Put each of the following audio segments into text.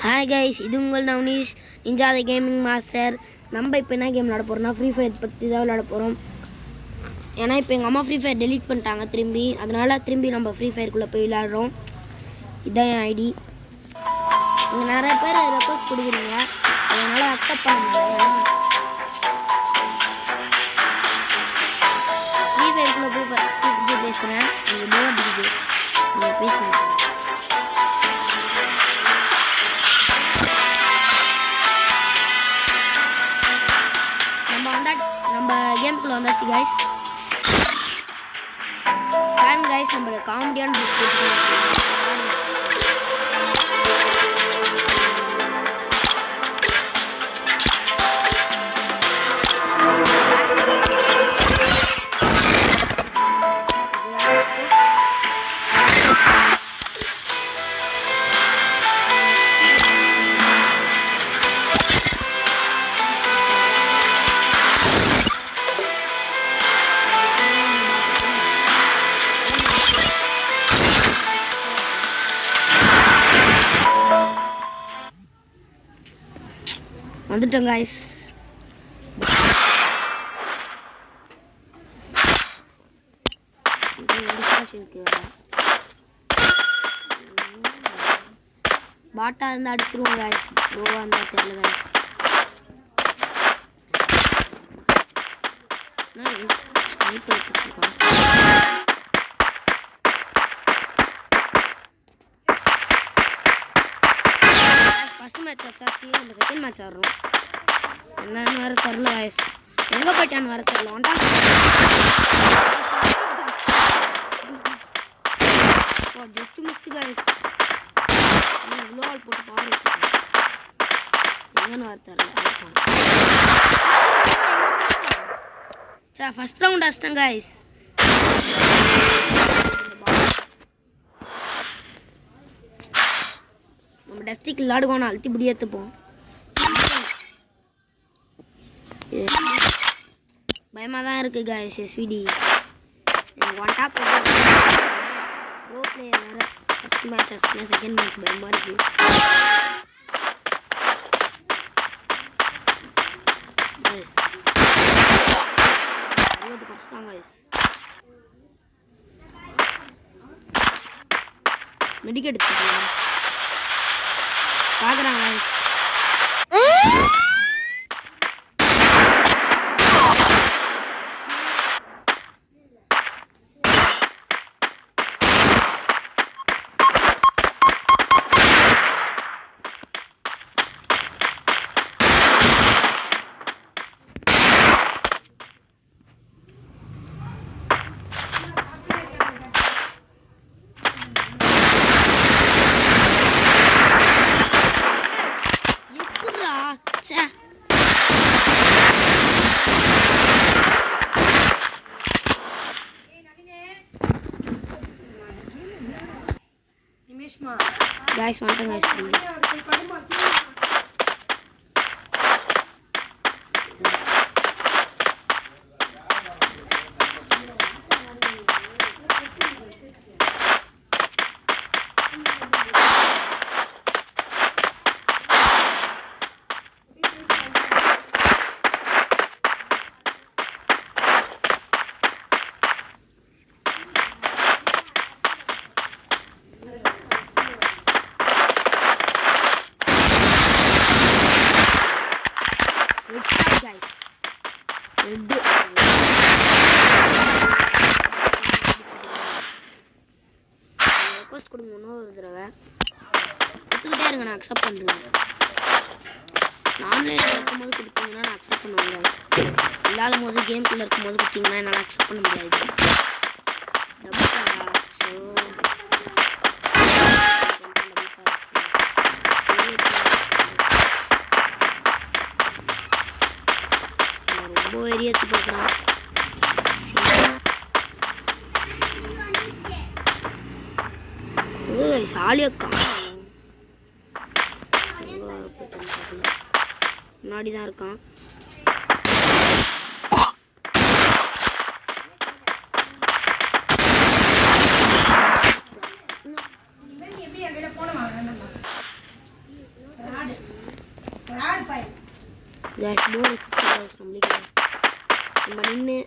Hi guys, இது உங்கள் நவனீஷ் ninja தி gaming master. நம்ம இப்போ என்ன கேம் விளாட போகிறோம்னா ஃப்ரீ ஃபயர் பற்றி தான் விளாட போகிறோம். ஏன்னா இப்போ எங்கள் அம்மா ஃப்ரீ ஃபயர் டெலீட் பண்ணிட்டாங்க திரும்பி, அதனால் திரும்பி நம்ம ஃப்ரீ ஃபயருக்குள்ளே போய் விளாட்றோம். இதுதான் என் ஐடி. இங்கே நிறைய பேர் ரெக்வஸ்ட் கொடுக்குறீங்க, அதனால் அக்செப்ட் பண்ண முடியும். ஃப்ரீ ஃபயருக்குள்ளே போய் பற்றி பேசுகிறேன், இங்கே போர் அடிக்குது, நீங்கள் பேசுங்க. நம்ம கேமுக்குள்ள வந்தாச்சு கைஸ். பாருங்க கைஸ், நம்ம காமெடியான வந்துட்டோம் கைஸ். பாட்டா இருந்தா அடிச்சிருவோம் கைஸ், ப்ரோவா இருந்தா தெரியல கைஸ். ஃபர்ஸ்ட் மேட்ச் ஆச்சாச்சு, நம்ம செகண்ட் மேட்ச் ஆடுறோம். என்னன்னு வேறு தெரில கைஸ், எங்கே போயிட்டான்னு வேறு தெரில. ஜஸ்ட் மிஸ்ட் கைஸ், இவ்வளோ ஆள் போட்டு பவர் வச்சுருக்கேன், எங்கன்னு வேறு தெரில. சார் ஃபர்ஸ்ட் ரவுண்ட் அடிச்சிட்டேன் கைஸ். நம்ம டஸ்டிக் விளாடுவோம், அழுத்தி பிடி ஏற்றுப்போம். பயமாக தான் இருக்குது guys. SVT one tap bro player வேறு. ஃபஸ்ட் மேட்ச் ஆச்சுன்னா செகண்ட் மேட்ச் பயமாக இருக்குது. இருபது கஷ்டம் கைஸ். மெடிக்கெட் எடுத்துக்கலாம் பார்க்குறாங்க கைஸ். Guys, வந்துட்டேன் guys. ரெக்வஸ்ட் கொடுங்க இன்னொரு தடவை, கொடுத்துக்கிட்டே இருங்க, நான் அக்செப்ட் பண்ணுறேன். ஆன்லைனில் இருக்கும்போது கொடுத்தீங்கன்னா நான் அக்செப்ட் பண்ணுவேன். இல்லாத போது கேம்குள்ளே இருக்கும்போது கொடுத்தீங்கன்னா என்னால் அக்செப்ட் பண்ண முடியாது. ரொம்ப வெறியத்து பார்க்குறான். முன்னாடி தான் இருக்கான். கேஸ் போர் எக்ஸசைஸ் நம்மளுக்கு நம்ம நின்று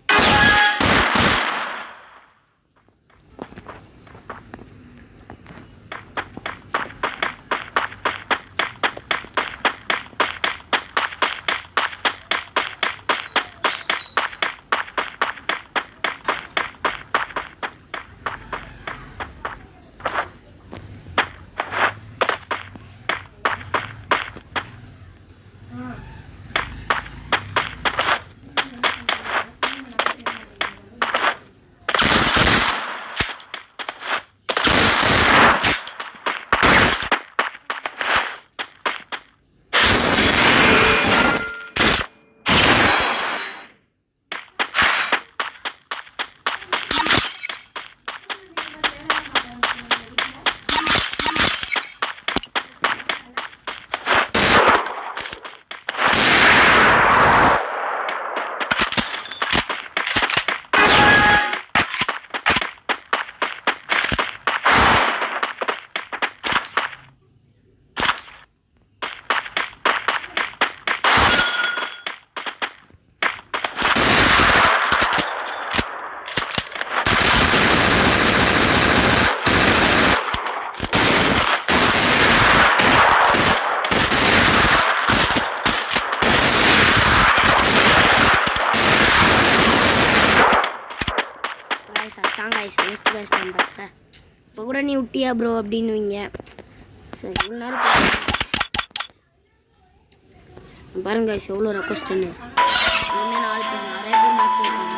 வேஸ்ட் காய்ஸ் நம்பர் சார் இப்போ கூட நீ விட்டியா ப்ரோ அப்படின்னுவீங்க. சரி இவ்வளோ நேரம் பாருங்க காய்ஸ் எவ்வளோ ரெக்வஸ்ட்டுன்னு 4 பேர் நிறைய பேர் மேட்ச்